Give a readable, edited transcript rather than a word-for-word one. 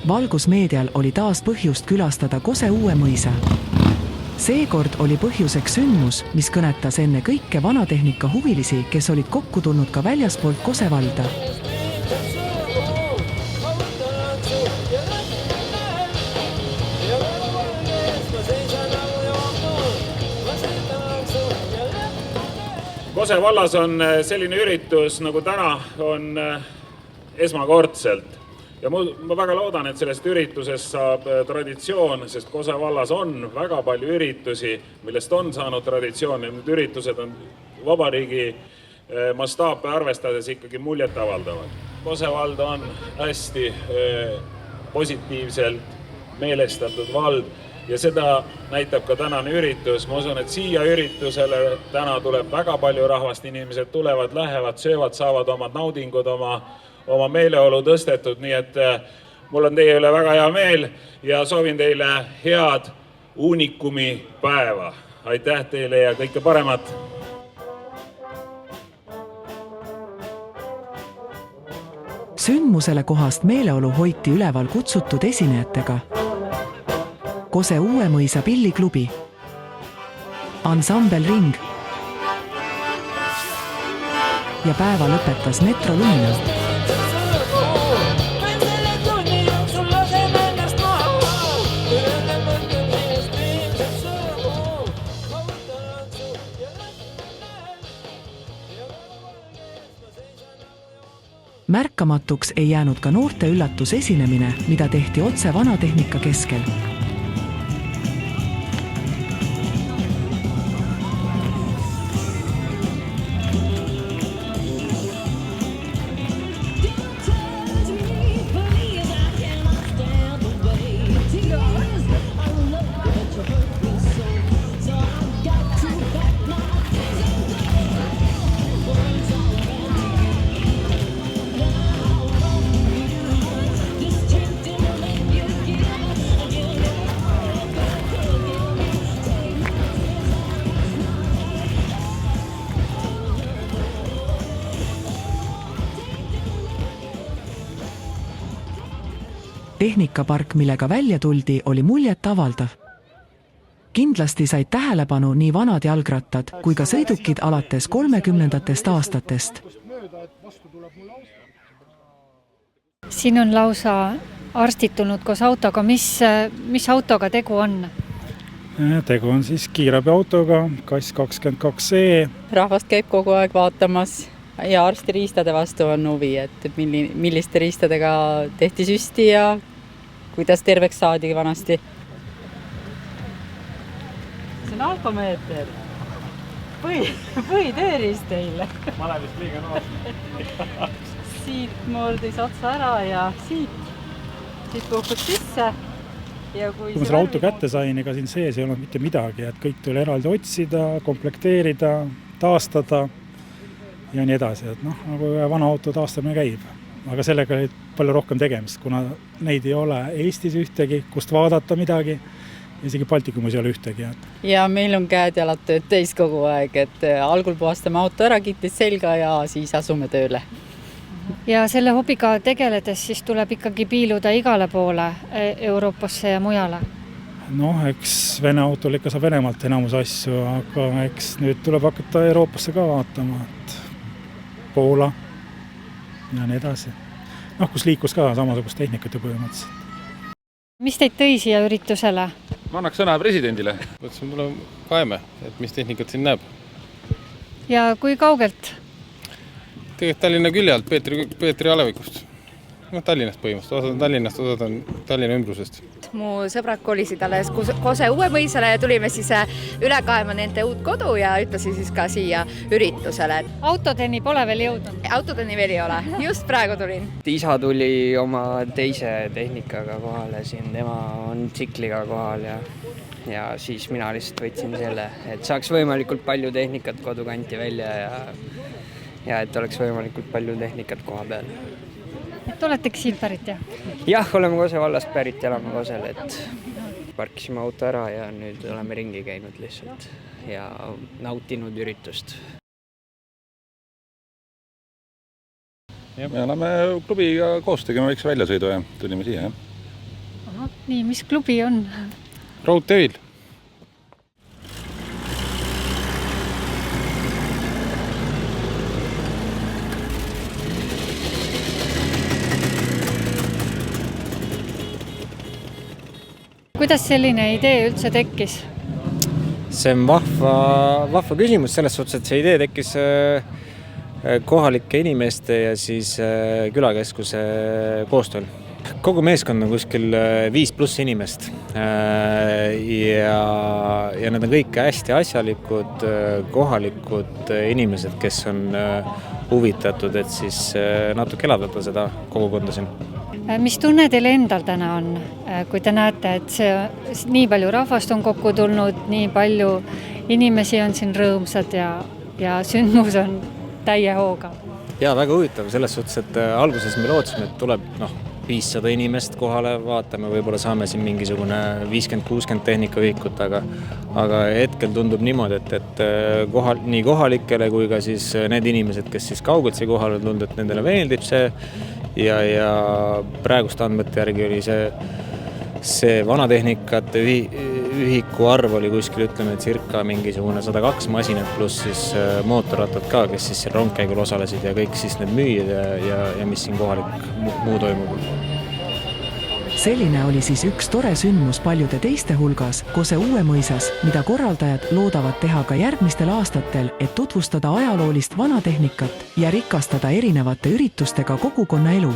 Valgusmeedial oli taas põhjust külastada Kose uue mõisa. Seekord oli põhjuseks sündmus, mis kõnetas enne kõike vanatehnika huvilisi, kes olid kokku tulnud ka väljaspoolt Kose valda. Kose vallas on selline üritus, nagu täna on esmakordselt. Ja ma väga loodan, et sellest üritusest saab traditsioon, sest Kose vallas on väga palju üritusi, millest on saanud traditsioon. Need üritused on vabariigi mastaape arvestades ikkagi muljet avaldavad. Kose vald on hästi positiivselt meelestatud vald ja seda näitab ka tänane üritus. Ma usun, et siia üritusele täna tuleb väga palju rahvast, inimesed tulevad, lähevad, söövad, saavad omad naudingud, oma meeleolu tõstetud, nii et mul on teie üle väga hea meel ja soovin teile head uunikumi päeva. Aitäh teile ja kõike paremat! Sündmusele kohast meeleolu hoiti üleval kutsutud esinejatega. Kose uue mõisa pilliklubi, ansambel Ring ja päeva lõpetas Metro Lumina. Märkamatuks ei jäänud ka noorte üllatus esinemine, mida tehti otse vanatehnika keskel. Tehnikapark, millega välja tuldi, oli muljet avaldav. Kindlasti said tähelepanu nii vanad jalgrattad kui ka sõidukid alates 30ndatest aastatest. Siin on lausa arstid tulnud koos autoga. Mis autoga tegu on? Tegu on siis kiirabiautoga, Kass 22C. Rahvast käib kogu aeg vaatamas ja arstiriistade vastu on huvi, et milliste riistadega tehti süsti ja kuidas terveks saadi vanasti. See on alkomeeter. Põhitööriist teile. Ma olen vist liiga noor. Siit murdis otsa ära ja siit puhkud sisse. Kui ma selle auto kätte sain, ega siin sees ei olnud mitte midagi, et kõik tuli eraldi otsida, komplekteerida, taastada ja nii edasi, et nagu vana auto taastamine käib. Aga sellega oli palju rohkem tegemist, kuna neid ei ole Eestis ühtegi, kust vaadata midagi, isegi Baltikumis ei ole ühtegi. Ja meil on käed jalad tööd täis kogu aeg, et algul puhastame auto ära, kittid selga ja siis asume tööle. Ja selle hobiga tegeledes siis tuleb ikkagi piiluda igale poole Euroopasse ja mujale? Eks Vene autol ikka saab Venemaalt enamus asju, aga eks nüüd tuleb hakata Euroopasse ka vaatama, et Poola ja nii edasi. Kus liikus ka samasugust tehnikat ju põhimõtteliselt. Mis teid tõi siia üritusele? Ma annaks sõna presidendile. Võtsin mulle kaeme, et mis tehnikat siin näeb. Ja kui kaugelt? Tegelikult Tallinna külje alt, Peetri Alevikust. Tallinnast põhimõtteliselt, osad on Tallinnast, osad on Tallinna ümbrusest. Mu sõbrad kolisid alles Kose uue mõisale ja tulime siis üle kaema nende uut kodu ja ütlesi siis ka siia üritusele. Autodeni pole veel jõudnud? Autodeni veel ei ole, just praegu tulin. Isa tuli oma teise tehnikaga kohale siin, tema on tsikliga kohal ja siis mina lihtsalt võtsin selle, et saaks võimalikult palju tehnikat kodukanti välja ja et oleks võimalikult palju tehnikat koha peal. Et oletegi siin pärit, jah? Jah, oleme Kose vallast pärit, elame Kosel, et parkisime auto ära ja nüüd oleme ringi käinud lihtsalt ja nautinud üritust. Ja me oleme klubiga koos tegema väikse väljasõidu ja tulime siia. nii, mis klubi on? Raudteevil. Kuidas selline idee üldse tekkis? See on vahva küsimus selles suhtes, et see idee tekkis kohalike inimeste ja siis külakeskuse koostööl. Kogu meeskond on kuskil 5+ inimest ja need on kõik hästi asjalikud kohalikud inimesed, kes on huvitatud, et siis natuke elavdada seda kogukonda siin. Mis tunne teil endal täna on, kui te näete, et nii palju rahvast on kokku tulnud, nii palju inimesi on siin rõõmsad ja sündmus on täie hooga? Jaa, väga huvitav selles suhtes, et alguses me lootsime, et tuleb 500 inimest kohale, vaatame, võib-olla saame siin mingisugune 50-60 tehnikaühikut, aga hetkel tundub niimoodi, et nii kohalikele kui ka siis need inimesed, kes siis kaugelt see kohale tundub, et nendele meeldib see ja praeguste andmete järgi oli see vanatehnikate ühiku arv oli kuskil, ütleme, circa mingisugune 102 masinat pluss siis mootorrattad ka, kes siis rongkäigul osalesid ja kõik siis need müüjad ja mis siin kohalik muu toimub. Selline oli siis üks tore sündmus paljude teiste hulgas Kose Uuemõisas, mida korraldajad loodavad teha ka järgmistel aastatel, et tutvustada ajaloolist vanatehnikat ja rikastada erinevate üritustega kogukonna elu.